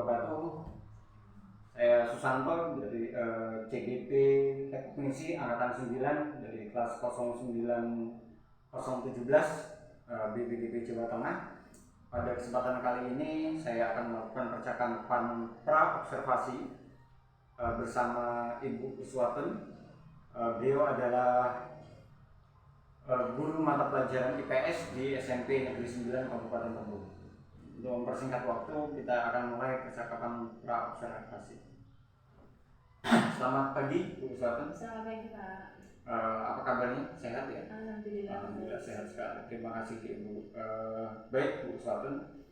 wabarakatuh. Saya Susanto dari CGP Teknisi Angkatan 9 dari kelas 09017 BPDP Jawa Tengah. Pada kesempatan kali ini saya akan melakukan percakapan pra-observasi bersama Ibu Uswatun. Beliau adalah guru mata pelajaran IPS di SMP Negeri 9 Kabupaten Tebo. Untuk mempersingkat waktu, kita akan mulai percakapan pra-observasi. Selamat pagi, Bu Uswatun. Selamat pagi, Pak. Apa kabarnya? Sehat ya? Alhamdulillah. Alhamdulillah sehat sekali. Terima kasih, Ibu. Baik, Bu Uswatun.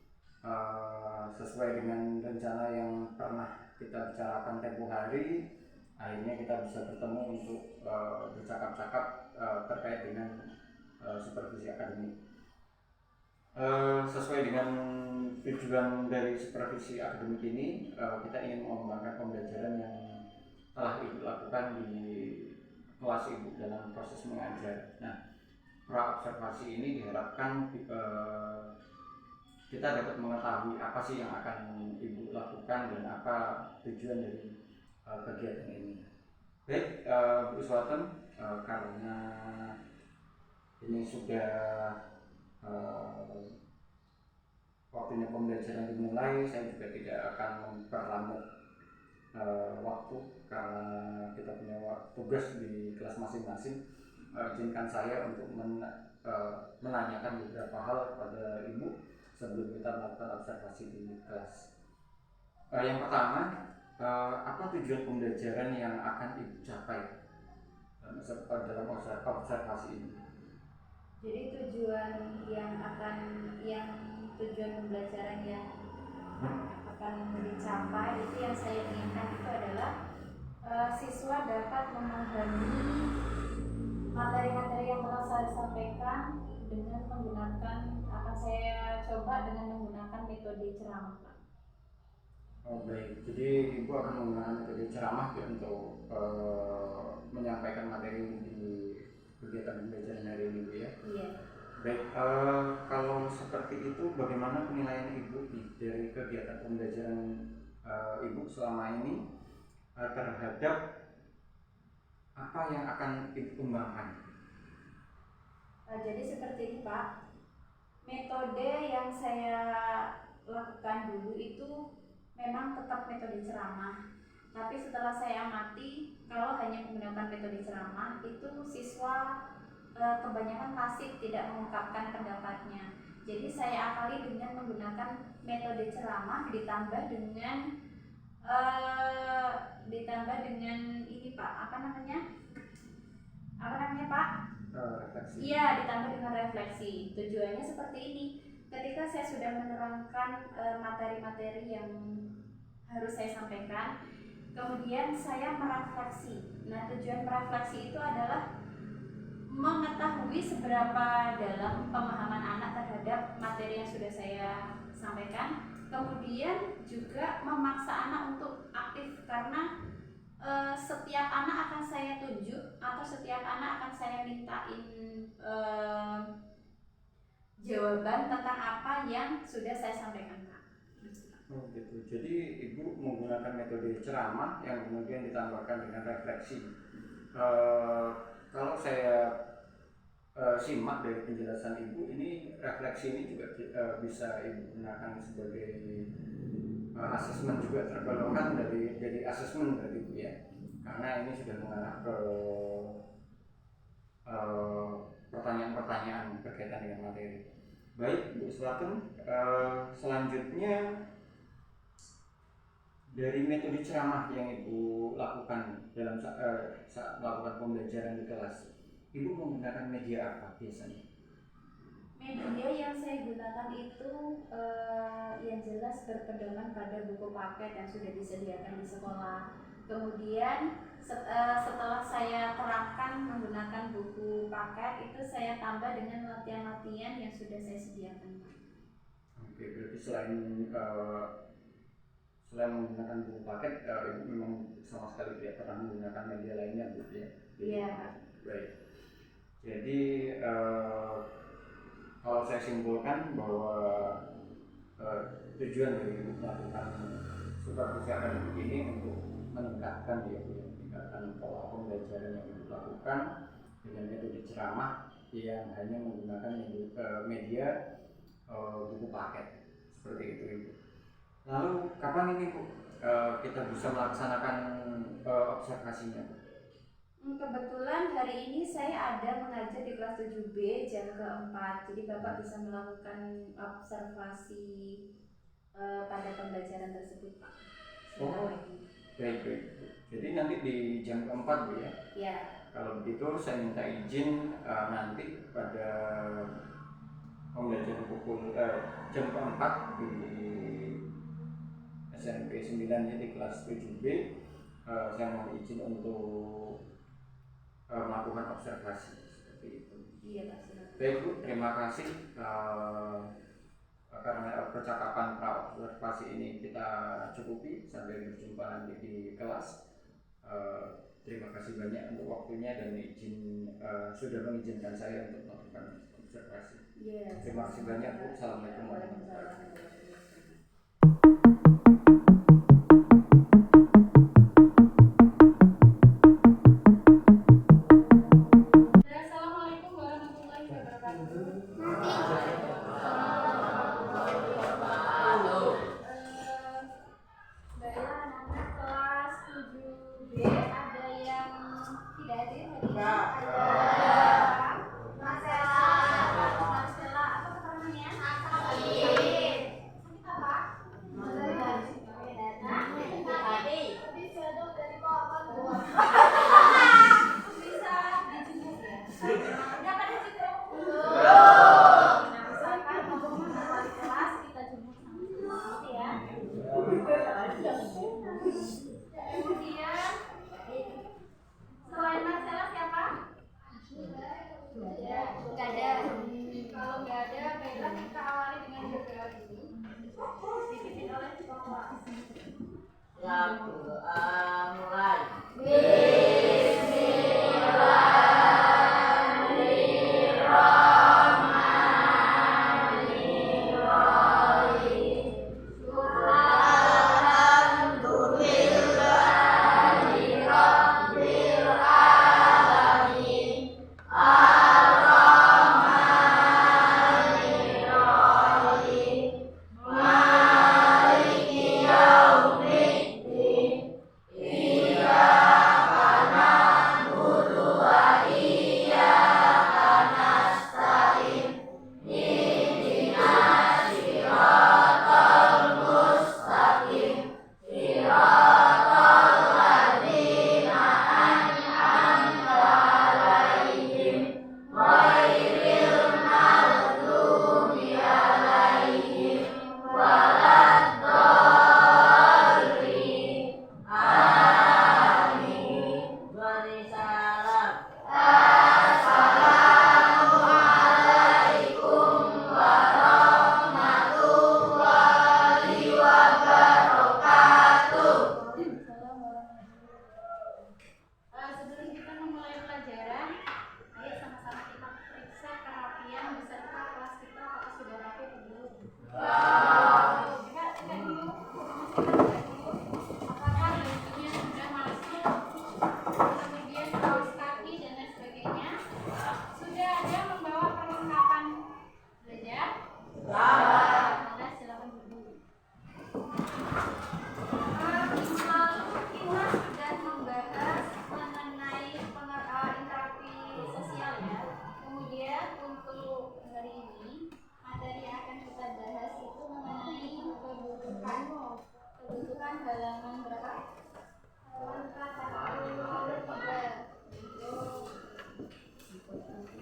Sesuai dengan rencana yang pernah kita bicarakan tempo hari, akhirnya kita bisa bertemu untuk bercakap-cakap terkait dengan supervisi akademik. Sesuai dengan tujuan dari supervisi akademik ini, kita ingin mengembangkan pembelajaran yang telah Ibu lakukan di kelas Ibu dalam proses mengajar. Nah, pra-observasi ini diharapkan kita dapat mengetahui apa sih yang akan Ibu lakukan dan apa tujuan dari kegiatan ini. Baik, Bu Uswatun, karena ini sudah waktunya pembelajaran dimulai, saya juga tidak akan memperlambat waktu karena kita punya tugas di kelas masing-masing. Izinkan saya untuk menanyakan beberapa hal kepada Ibu sebelum kita melakukan observasi di kelas. Yang pertama, apa tujuan pembelajaran yang akan Ibu capai dalam observasi ini? Jadi tujuan pembelajaran yang akan dicapai itu yang saya inginkan itu adalah siswa dapat memahami materi-materi yang telah saya sampaikan dengan saya coba dengan menggunakan metode ceramah, Pak. Oh, baik, jadi Ibu akan menggunakan metode ceramah ya, untuk menyampaikan materi di kegiatan pembelajaran hari ini, Bu, ya? Iya. Baik, kalau seperti itu bagaimana penilaian Ibu dari kegiatan pembelajaran Ibu selama ini terhadap apa yang akan Ibu kembangkan? Jadi seperti ini, Pak. Metode yang saya lakukan dulu itu memang tetap metode ceramah. Tapi setelah saya amati, kalau hanya menggunakan metode ceramah, itu siswa kebanyakan pasif, tidak mengungkapkan pendapatnya. Jadi saya akali dengan menggunakan metode ceramah ditambah dengan ini, Pak, apa namanya Pak? Refleksi. Iya, ditambah dengan refleksi. Tujuannya seperti ini. Ketika saya sudah menerangkan materi-materi yang harus saya sampaikan, kemudian saya merefleksi. Nah, tujuan merefleksi itu adalah mengetahui seberapa dalam pemahaman anak terhadap materi yang sudah saya sampaikan, kemudian juga memaksa anak untuk aktif karena setiap anak akan saya tunjuk atau setiap anak akan saya mintain jawaban tentang apa yang sudah saya sampaikan, Pak. Oh, gitu. Jadi Ibu menggunakan metode ceramah yang kemudian ditambahkan dengan refleksi. Kalau saya simak dari penjelasan Ibu, ini refleksi ini juga bisa Ibu gunakan sebagai asesmen juga, tergolongkan dari asesmen berarti Bu, ya, karena ini sudah mengarah ke pertanyaan-pertanyaan berkaitan dengan materi. Baik, Bu Uswatun, selanjutnya dari metode ceramah yang Ibu lakukan dalam saat melakukan pembelajaran di kelas, Ibu menggunakan media apa biasanya? Media yang saya gunakan itu yang jelas berpedoman pada buku paket yang sudah disediakan di sekolah. Kemudian setelah saya terapkan menggunakan buku paket itu, saya tambah dengan latihan-latihan yang sudah saya sediakan. Oke, berarti selain menggunakan buku paket, Ibu memang sama sekali tidak pernah menggunakan media lainnya, Bu, ya? Iya. Baik. Jadi kalau saya simpulkan bahwa tujuan dari melakukan supervisi akademik ini untuk meningkatkan pola pembelajaran yang dilakukan dengan metode ceramah yang hanya menggunakan media buku paket seperti itu Ibu. Lalu kapan ini Bu kita bisa melaksanakan observasinya Bu? Kebetulan hari ini saya ada mengajar di kelas 7B jam ke-4. Jadi Bapak bisa melakukan observasi pada pembelajaran tersebut Pak. Oh, baik. Jadi nanti di jam ke-4 Bu ya? Ya. Kalau begitu saya minta izin nanti pada pembelajaran jam ke-4 di SMP 9 ya, di kelas 7B. Saya mohon izin untuk melakukan observasi seperti itu. Iya Pak, silakan. Baik Bu, terima kasih karena percakapan observasi ini kita cukupi. Sampai berjumpa nanti di kelas. Terima kasih banyak untuk waktunya dan sudah mengizinkan saya untuk melakukan observasi. Iya. Terima kasih banyak Bu. Assalamualaikum warahmatullahi wabarakatuh. Assalamualaikum warahmatullahi wabarakatuh. Baiklah anak-anak kelas 7B, ada yang tidak hadir hari ini? Ada Marcella, apa namanya? Sakit apa? Oke, datang. Bisa dong dari korban buat. Bisa dijemput ya? Udah pada cukup? Nah, misalkan mau wali kelas kita jemput sama-sama gitu ya. Kemudian selain Marcella siapa? Nggak ada. Kalau nggak ada, baiklah kita awali dengan berdoa dulu. Dipimpin oleh Bapak. Mulai. Sebelum kita memulai pelajaran, ayo sama-sama kita periksa kerapian beserta kelas kita apakah sudah rapi atau belum. Coba cek dulu, apakah bajunya sudah masuk, kemudian kaos kaki dan lain sebagainya. Sudah ada membawa perlengkapan belajar? Nah, silakan duduk. Lalu kita sudah membahas mengenai interaksi sosial ya. Kemudian untuk hari ini materi yang akan kita bahas itu mengenai kebutuhan halaman berapa? Halaman 43.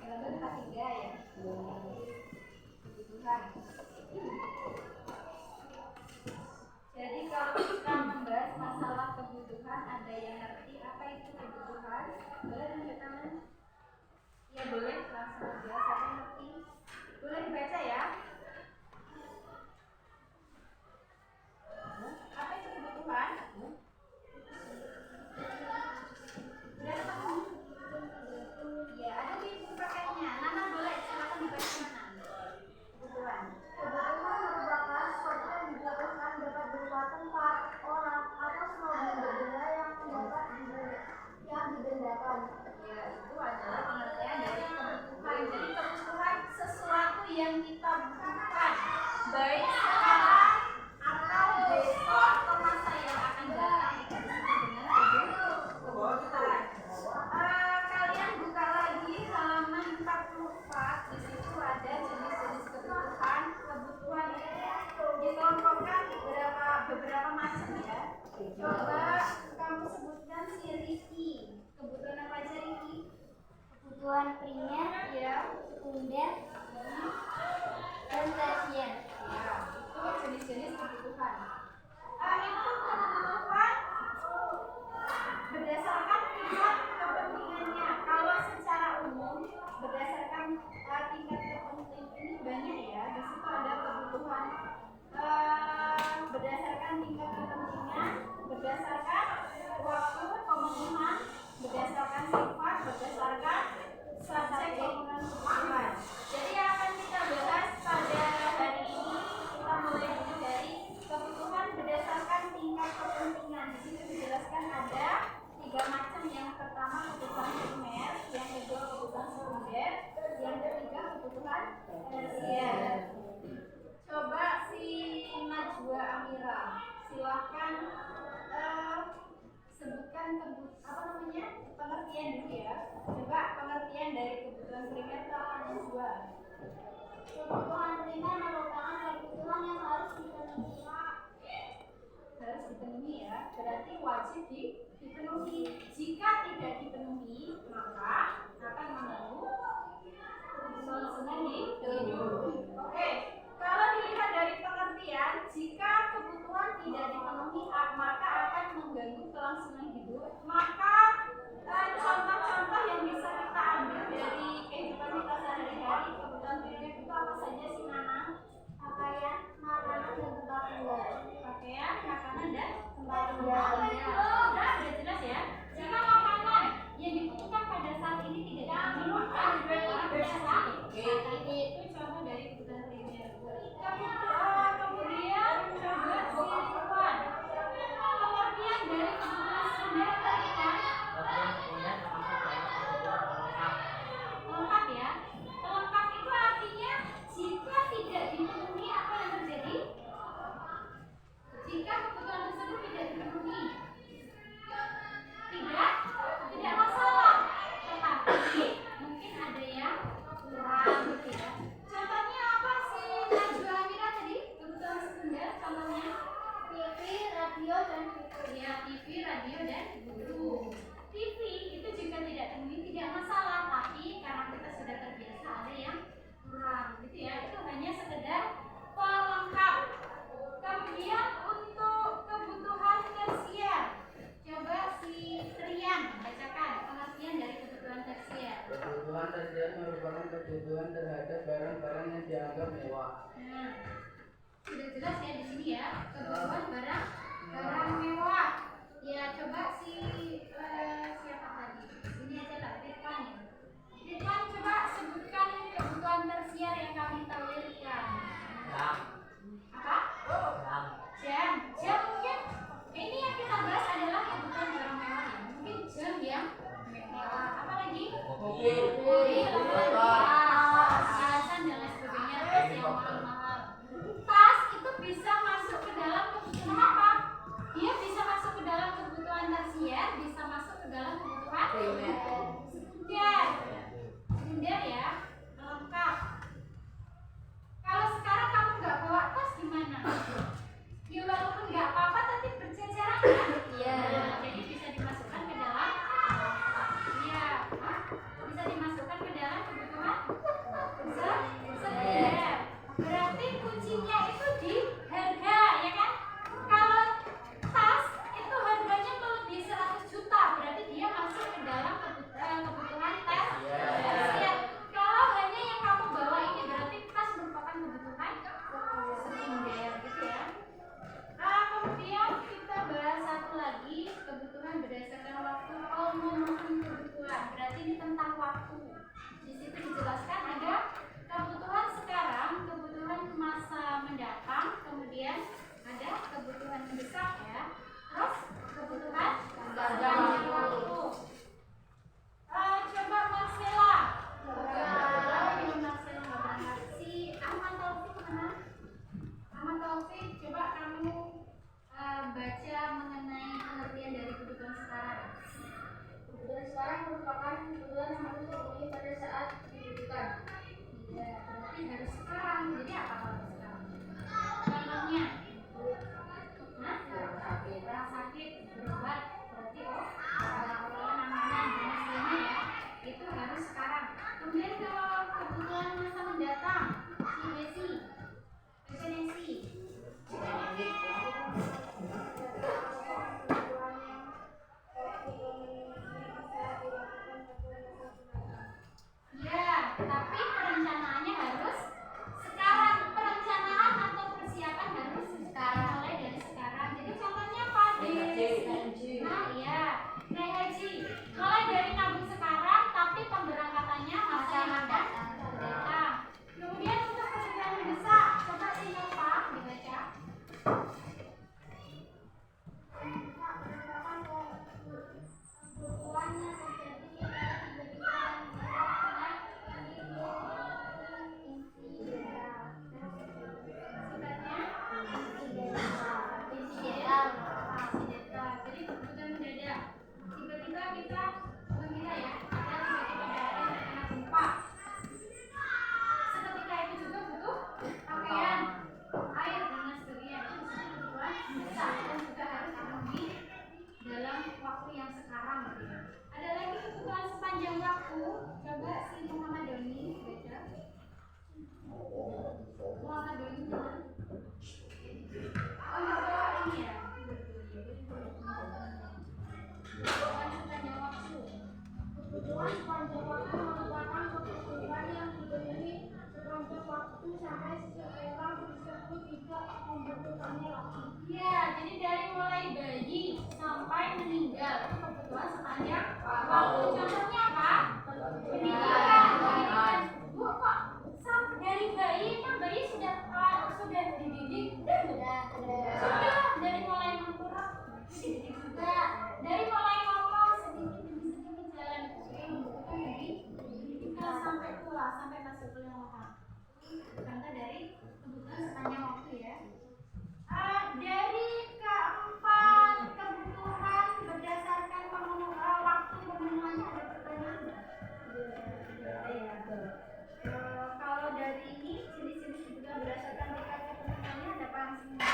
Halaman 43 ya. Kebutuhan. Jadi kalau kita membahas masalah kebutuhan, ada yang ngerti apa itu kebutuhan? Boleh tunjuk tangan? Ya boleh, langsung aja. Siapa yang ngerti? Boleh dibaca ya. Apa itu kebutuhan? Udah ketemu? Ya, ada di buku paketnya. Nana boleh, silakan dibaca Nana. Kebutuhan. Kebutuhan merupakan sesuatu yang dibutuhkan dapat berupa tempat, orang, Coba kamu sebutkan si Riki. Kebutuhan apa aja Riki? Kebutuhan primer, Ya. sekunder, dan tersier. Ya, itu jenis-jenis kebutuhan. Itu kebutuhan berdasarkan tingkat kepentingannya. Kalau secara umum berdasarkan tingkat kepentingan ini banyak ya. Di situ ada kebutuhan berdasarkan tingkat kepentingan, berdasarkan waktu pemenuhan, berdasarkan sifat, berdasarkan subjek pemenuhan kebutuhan. Jadi yang akan kita bahas pada hari ini, kita mulai dulu dari kebutuhan berdasarkan tingkat kepentingan. Di sini dijelaskan ada 3 macam. Yang pertama kebutuhan primer, yang kedua kebutuhan sekunder, yang ketiga kebutuhan tersier. Coba si Najwa Amira, silahkan sebutkan pengertian dulu ya. Coba pengertian dari kebutuhan primer itu apa Najwa? Kebutuhan primer merupakan kebutuhan yang harus dipenuhi. Harus dipenuhi ya, berarti wajib dipenuhi. Jika tidak dipenuhi, maka akan mengganggu kelangsungan hidup. Oke, kalau dilihat dari pengertian, jika kebutuhan tidak dipenuhi, maka akan mengganggu kelangsungan hidup. Maka contoh-contoh yang bisa kita ambil dari kehidupan kita sehari-hari, kebutuhan primer itu apa saja sih Nana? Pakaian, makanan, dan tempat tinggal. Pakaian, makanan, dan Tempat tinggal. udah jelas ya. Jika makanan yang dibutuhkan pada saat ini tidak dipenuhi, orang biasa. Oke, itu contoh dari kebutuhan primer. Kemudian coba silakan pengertian dari kebutuhan sekunder tadi kan? Lengkap ya. Lengkap itu artinya jika tidak dipenuhi apa yang terjadi? Jika kebutuhan tersebut tidak dipenuhi, tidak masalah. Tetapi mungkin ada yang kurang gitu ya. Contohnya apa sih Najwa Amira tadi? Kebutuhan sekunder contohnya? TV, radio, dan buku. Ya, TV, radio, dan buku. TV itu juga tidak dipenuhi tidak masalah, tapi karena kita sudah terbiasa ada yang kurang gitu ya. Itu hanya sekedar pelengkap. Kemudian untuk kebutuhan tersier, coba si Trian bacakan pengertian dari kebutuhan tersier. Kebutuhan tersier merupakan kebutuhan terhadap barang-barang yang dianggap mewah. Nah, sudah jelas ya di sini ya, kebutuhan barang mewah. Ya, coba si siapa tadi? Ini aja lah, Ridwan ya. Ridwan, coba sebutkan kebutuhan tersier yang kami tawarkan. Apa? Jam mungkin ini yang kita bahas adalah kebutuhan barang mewah ya. Mungkin jam yang mewah. Apa lagi? Mobil, hiasan dan lain sebagainya. Tas yang mahal-mahal. Tas itu bisa masuk ke dalam kebutuhan apa? dari mulai ngomong sedikit demi sedikit jalan saya membutuhkan dari sampai tua, sampai masuk kuliah lokal. Contoh dari kebutuhan sepanjang waktu ya. Dari keempat kebutuhan berdasarkan waktu pemenuhannya ada pertanyaan nggak? Kalau dari ini jenis-jenis kebutuhan berdasarkan tingkat kepenuhannya ada paham semua?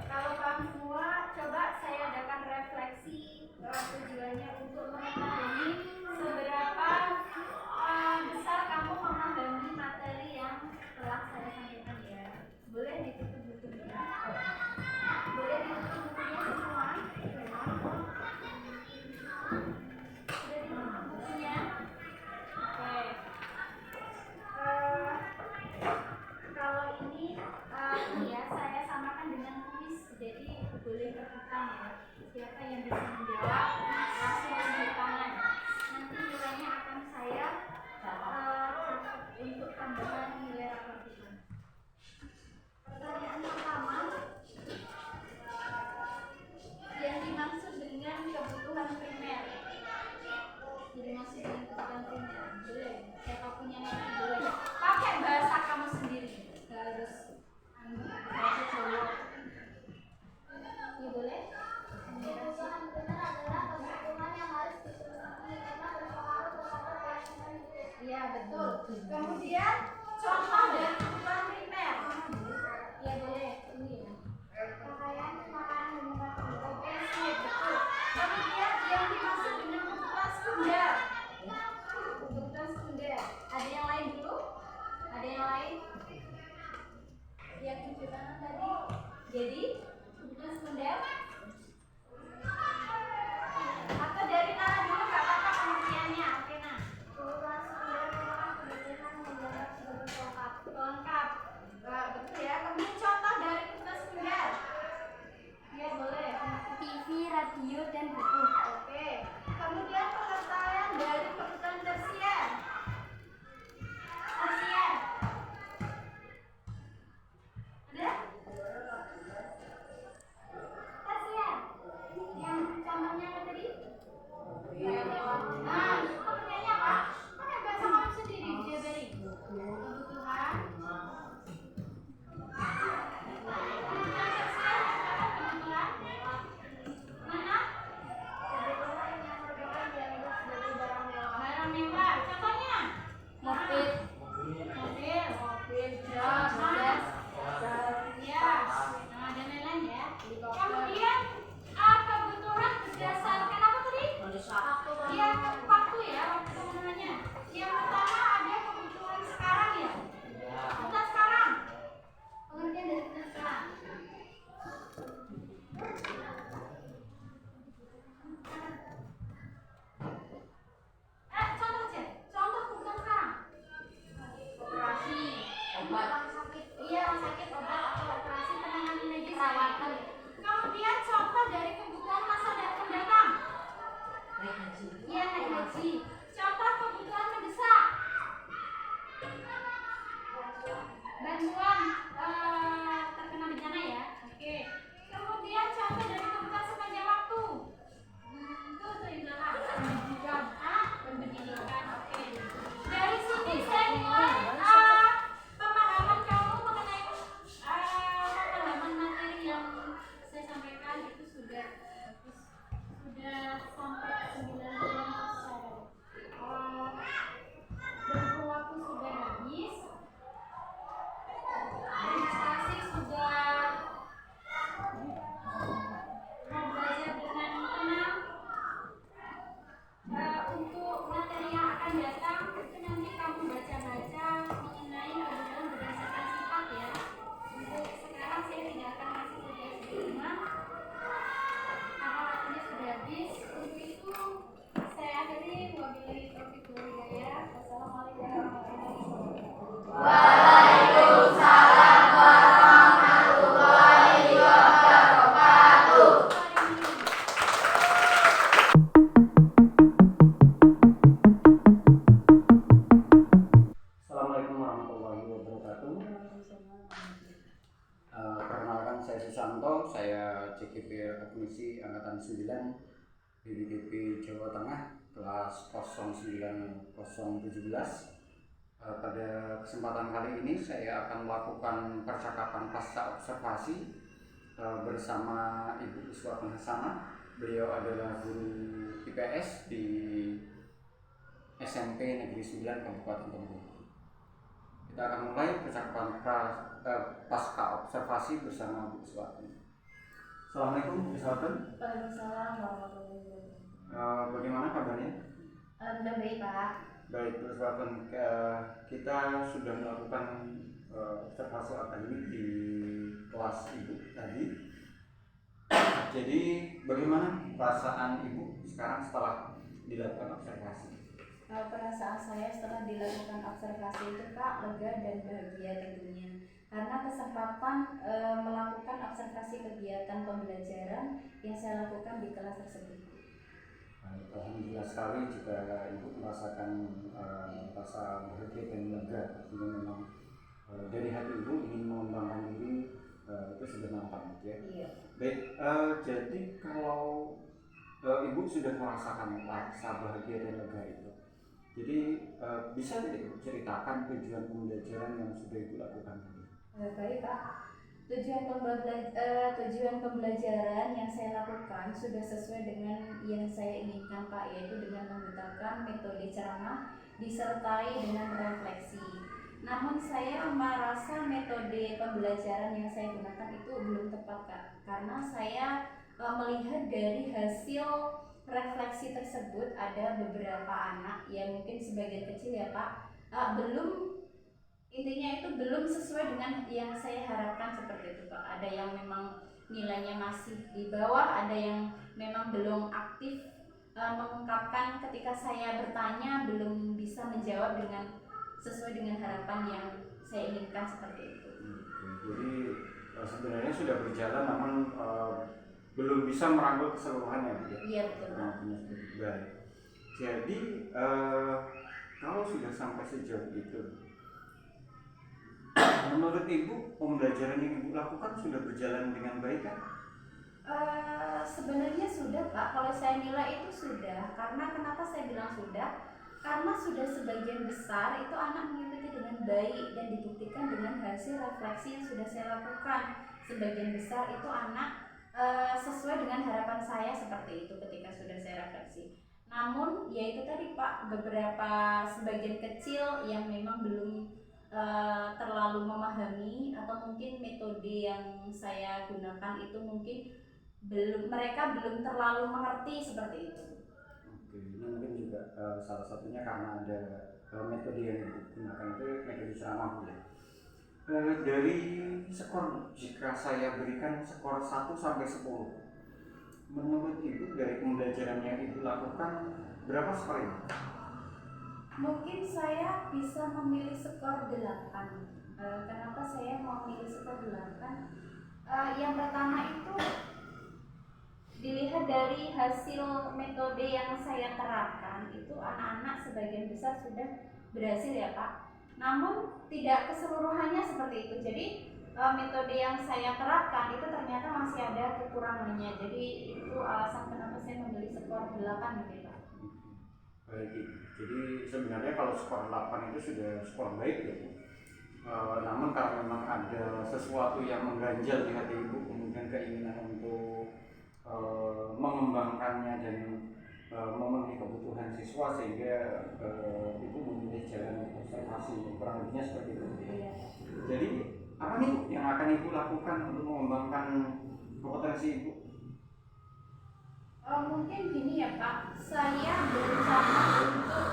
Kalau paham semua, coba saya adakan refleksi tujuannya untuk memahami seberapa besar kamu memahami materi yang telah saya sampaikan ya. Boleh ditutup bukunya? Boleh ditutup bukunya semua? Sudah ditutup bukunya? Oke. Kalau ini ya saya samakan dengan kuis, jadi boleh rebutan ya. Siapa yang bisa menjawab langsung tunjuk tangan. Nanti nilainya akan saya untuk tambahan nilai rapor kita. Pertanyaan pertama, yang dimaksud dengan kebutuhan primer. Dimaksud dengan kebutuhan primer, boleh. Siapa punya nanti boleh. Pakai bahasa kamu sendiri, gak harus bahasa Jawa. Ya boleh. Kebutuhan primer adalah kebutuhan yang harus dipenuhi karena berpengaruh terhadap kelangsungan hidup. Iya betul. Kemudian contoh dari kebutuhan primer. Ya boleh. Ini ya. Pakaian, makanan, dan tempat tidur. Oke, sip, betul. Kemudian yang dimaksud dengan kebutuhan sekunder. Kebutuhan sekunder. Ada yang lain dulu? Ada yang lain? Yang tunjuk tangan tadi. Jadi kebutuhan sekunder. Atau dari tangan dulu nggak apa-apa pengertiannya. Oke nah. Kebutuhan sekunder merupakan kebutuhan yang dianggap sebagai pelengkap. Lengkap. Betul ya. Kemudian contoh dari kebutuhan sekunder. Ya boleh. TV, radio, dan buku. Oke. Kemudian pengertian dari kebutuhan tersier. Tersier. Ada? Tersier. Yang contohnya apa tadi? Nah, pengertiannya apa? Pakai bahasa kamu sendiri, diajari. Kebutuhan. Kebutuhan tersier. Kebutuhan. Mana? Kebutuhan yang merupakan dianggap sebagai barang mewah. Barang mewah. Contohnya? Mobil. Jas. Ya. Nah, dan lain-lain ya. Kemudian kebutuhan berdasarkan apa tadi? Ya, waktu ya, waktu pemenuhannya. Yang pertama ada kebutuhan sekarang ya. Kebutuhan sekarang. Pengertian dari kebutuhan sekarang. Contoh aja. Contoh kebutuhan sekarang. Operasi. Orang sakit. Iya, orang sakit, obat atau operasi penanganan medis. Perawatan. Kemudian contoh dari kebutuhan masa mendatang. Iya, naik haji. Contoh kebutuhan mendesak. Bantuan terkena bencana ya. Oke. Kemudian contoh dari kebutuhan sepanjang waktu. Itu adalah pendidikan. Pendidikan. Oke. Dari sini saya nilai pemahaman kamu mengenai pemahaman materi yang saya sampaikan itu sudah bagus. Sudah sampai 90%. Berhubung waktu sudah habis, registrasi CGP Kognisi Angkatan 9 BPDP Jawa Tengah kelas 09017. Pada kesempatan kali ini saya akan melakukan percakapan pasca observasi bersama Ibu Iswatun Hasanah. Beliau adalah guru IPS di SMP Negeri 9 Kabupaten Bengkulu. Kita akan mulai percakapan pasca observasi bersama Bu Iswatun. Assalamualaikum Bu Iswatun. Waalaikumsalam warahmatullahi wabarakatuh. Bagaimana kabarnya? Alhamdulillah baik Pak. Baik Bu Iswatun, kita sudah melakukan observasi akademik di kelas Ibu tadi. Jadi bagaimana perasaan Ibu sekarang setelah dilakukan observasi? Perasaan saya setelah dilakukan observasi itu Pak lega dan bahagia tentunya karena kesempatan melakukan observasi kegiatan pembelajaran yang saya lakukan di kelas tersebut. Alhamdulillah sekali jika Ibu merasakan rasa bahagia dan lega. Artinya memang dari hati Ibu ingin mengembangkan diri, itu sudah nampak ya. Iya. Baik, jadi kalau Ibu sudah merasakan rasa bahagia dan lega itu, jadi bisa tidak Ibu ceritakan tujuan pembelajaran yang sudah Ibu lakukan tadi? Baik Pak. Tujuan pembelajaran yang saya lakukan sudah sesuai dengan yang saya inginkan Pak, yaitu dengan menggunakan metode ceramah disertai dengan refleksi. Namun saya merasa metode pembelajaran yang saya gunakan itu belum tepat Kak, karena saya melihat dari hasil refleksi tersebut ada beberapa anak yang mungkin sebagian kecil ya Pak intinya itu belum sesuai dengan yang saya harapkan seperti itu Pak. Ada yang memang nilainya masih di bawah, ada yang memang belum aktif mengungkapkan ketika saya bertanya, belum bisa menjawab dengan sesuai dengan harapan yang saya inginkan seperti itu. Jadi sebenarnya sudah berjalan namun belum bisa merangkul keseluruhannya ya? Iya betul Pak. Baik. Jadi kalau sudah sampai sejauh itu, menurut Ibu pembelajaran yang Ibu lakukan sudah berjalan dengan baik kan? Sebenarnya sudah Pak, kalau saya nilai itu sudah. Karena kenapa saya bilang sudah? Karena sudah sebagian besar itu anak mengikuti dengan baik dan dibuktikan dengan hasil refleksi yang sudah saya lakukan. Sebagian besar itu anak sesuai dengan harapan saya seperti itu ketika sudah saya refleksi. Namun ya itu tadi Pak, beberapa sebagian kecil yang memang belum terlalu memahami atau mungkin metode yang saya gunakan itu mungkin mereka belum terlalu mengerti seperti itu. Oke, ini mungkin juga salah satunya karena ada metode yang digunakan itu metode ceramah ya. Dari skor, jika saya berikan skor 1 sampai 10, menurut Ibu dari pembelajaran yang Ibu lakukan berapa skor ini? Mungkin saya bisa memilih skor 8. Kenapa saya mau memilih skor 8? Yang pertama itu dilihat dari hasil metode yang saya terapkan, itu anak-anak sebagian besar sudah berhasil ya Pak. Namun tidak keseluruhannya seperti itu. Jadi metode yang saya terapkan itu ternyata masih ada kekurangannya. Jadi itu alasan kenapa saya memilih skor 8 gitu Pak. Baik, jadi sebenarnya kalau skor 8 itu sudah skor baik ya Bu. Namun karena memang ada sesuatu yang mengganjal di hati Ibu, kemudian keinginan untuk mengembangkannya dan memenuhi kebutuhan siswa, sehingga Ibu memilih jalan observasi, kurang lebihnya seperti itu. Iya. Jadi apa nih Bu yang akan Ibu lakukan untuk mengembangkan kompetensi Ibu? Mungkin gini ya Pak, saya berencana untuk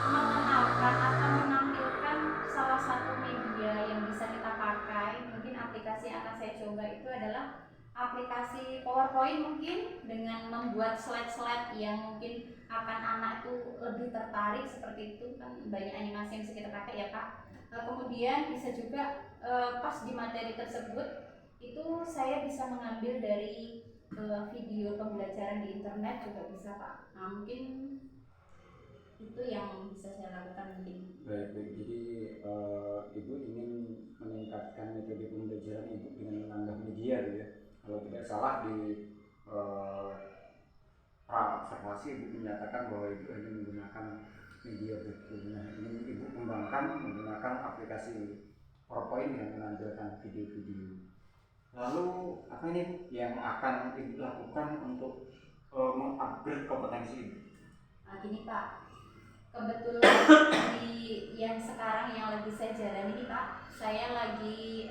mengenalkan atau menampilkan salah satu media yang bisa kita pakai. Mungkin aplikasi yang akan saya coba itu adalah aplikasi PowerPoint, mungkin dengan membuat slide-slide yang mungkin akan anak itu lebih tertarik seperti itu, kan banyak animasi yang bisa kita pakai ya Pak. Kemudian bisa juga pas di materi tersebut itu saya bisa mengambil dari video pembelajaran di internet juga bisa Pak. Nah mungkin itu yang bisa saya lakukan mungkin. Baik, jadi Ibu ingin meningkatkan metode pembelajaran Ibu dengan menambah media gitu ya, kalau tidak salah di pra-observasi Ibu menyatakan bahwa Ibu hanya menggunakan media buku. Nah, ini Ibu kembangkan menggunakan aplikasi PowerPoint yang menampilkan video-video. Lalu apa ini Bu yang akan Ibu lakukan untuk mengupgrade kompetensi Ibu? Nah, gini Pak, kebetulan di yang sekarang yang lagi saya jalani ini Pak, saya lagi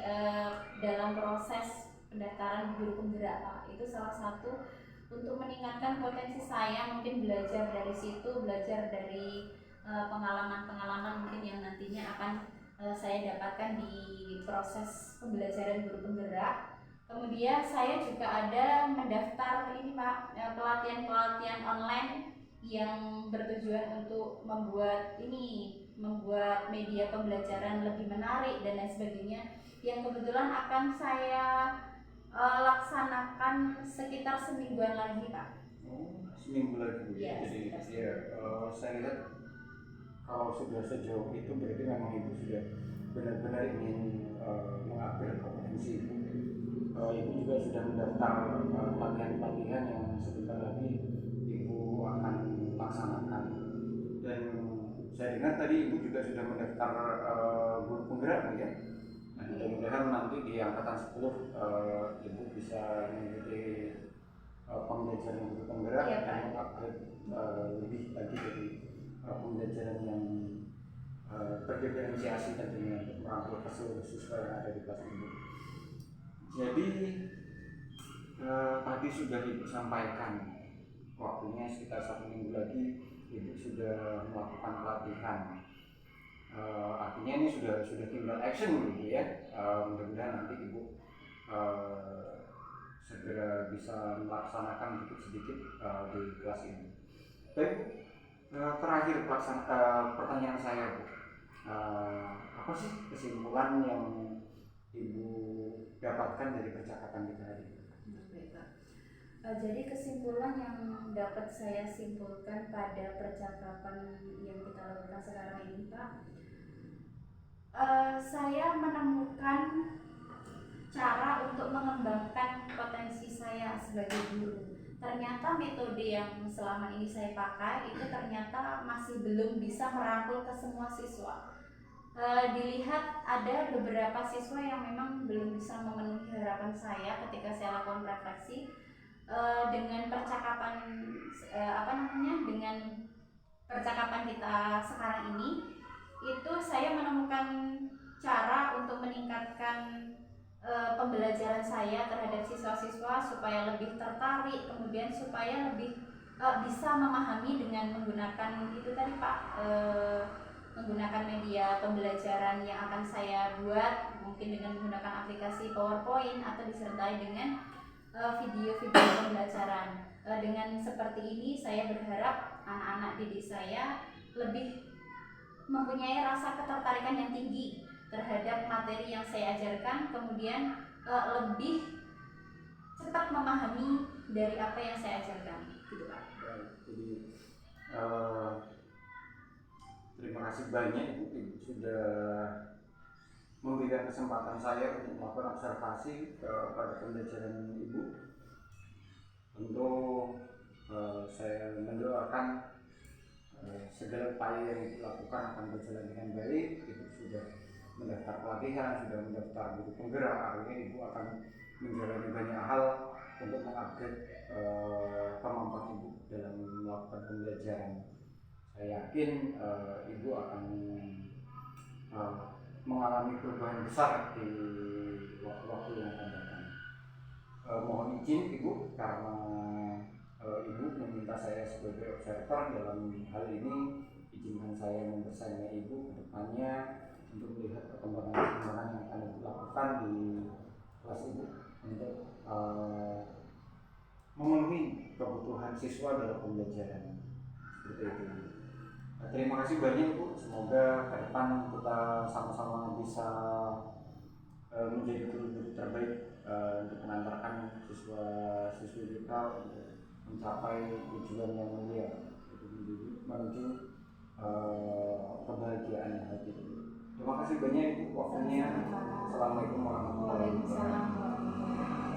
dalam proses pendaftaran guru penggerak Pak. Itu salah satu untuk meningkatkan potensi saya, mungkin belajar dari situ, belajar dari pengalaman-pengalaman mungkin yang nantinya akan saya dapatkan di proses pembelajaran guru penggerak. Kemudian saya juga ada mendaftar ini Pak, pelatihan-pelatihan online yang bertujuan untuk membuat media pembelajaran lebih menarik dan lain sebagainya, yang kebetulan akan saya laksanakan sekitar semingguan lagi Pak. Seminggu lagi. Ya, Jadi ya, saya lihat kalau sudah sejauh itu berarti memang Ibu sudah benar-benar ingin mengupgrade kompetensi Ibu. Ibu juga sudah mendaftar pelatihan-pelatihan yang sebentar lagi Ibu akan laksanakan. Dan saya dengar tadi Ibu juga sudah mendaftar guru penggerak ya. Nah, mudah-mudahan nanti di angkatan 10 Ibu bisa mengikuti pembelajaran guru penggerak dan mengupgrade lebih lagi dari pembelajaran yang berdiferensiasi tentunya untuk merangkul keseluruhan siswa yang ada di kelas Ibu. Jadi tadi sudah Ibu sampaikan waktunya sekitar 1 minggu lagi Ibu sudah melakukan pelatihan. Artinya ini sudah tinggal action gitu ya. Mudah-mudahan nanti Ibu segera bisa melaksanakan sedikit-sedikit di kelas ini. Baik Bu, terakhir pertanyaan saya Bu, apa sih kesimpulan yang Ibu dapatkan dari percakapan kita hari ini? Jadi kesimpulan yang dapat saya simpulkan pada percakapan yang kita lakukan sekarang ini Pak, saya menemukan cara untuk mengembangkan potensi saya sebagai guru. Ternyata metode yang selama ini saya pakai itu ternyata masih belum bisa merangkul ke semua siswa. Dilihat ada beberapa siswa yang memang belum bisa memenuhi harapan saya ketika saya lakukan refleksi. Dengan percakapan dengan percakapan kita sekarang ini, itu saya menemukan cara untuk meningkatkan pembelajaran saya terhadap siswa-siswa supaya lebih tertarik, kemudian supaya lebih bisa memahami dengan menggunakan itu tadi Pak, menggunakan media pembelajaran yang akan saya buat, mungkin dengan menggunakan aplikasi PowerPoint atau disertai dengan video-video pembelajaran. Dengan seperti ini saya berharap anak-anak didik saya lebih mempunyai rasa ketertarikan yang tinggi terhadap materi yang saya ajarkan, kemudian lebih cepat memahami dari apa yang saya ajarkan, gitu Pak. Jadi terima kasih banyak Ibu sudah memberikan kesempatan saya untuk melakukan observasi pada pembelajaran Ibu. Tentu saya mendoakan segala upaya yang dilakukan akan berjalan dengan baik. Ibu sudah mendaftar pelatihan, sudah mendaftar guru penggerak, artinya Ibu akan menjalani banyak hal untuk mengupgrade kemampuan Ibu dalam melakukan pembelajaran. Saya yakin Ibu akan mengalami perubahan besar di waktu-waktu yang akan datang. Mohon izin Ibu, karena Ibu meminta saya sebagai observer dalam hal ini, izinkan saya mempersanya Ibu ke depannya untuk melihat perkembangan yang akan Ibu lakukan di kelas Ibu untuk memenuhi kebutuhan siswa dalam pembelajaran seperti itu. Terima kasih banyak Bu, semoga ke depan kita sama-sama bisa menjadi guru-guru terbaik untuk mengantarkan siswa-siswi kita untuk mencapai tujuan yang mulia, menuju kebahagiaan yang hakiki. Terima kasih banyak Ibu waktunya. Assalamualaikum warahmatullahi wabarakatuh.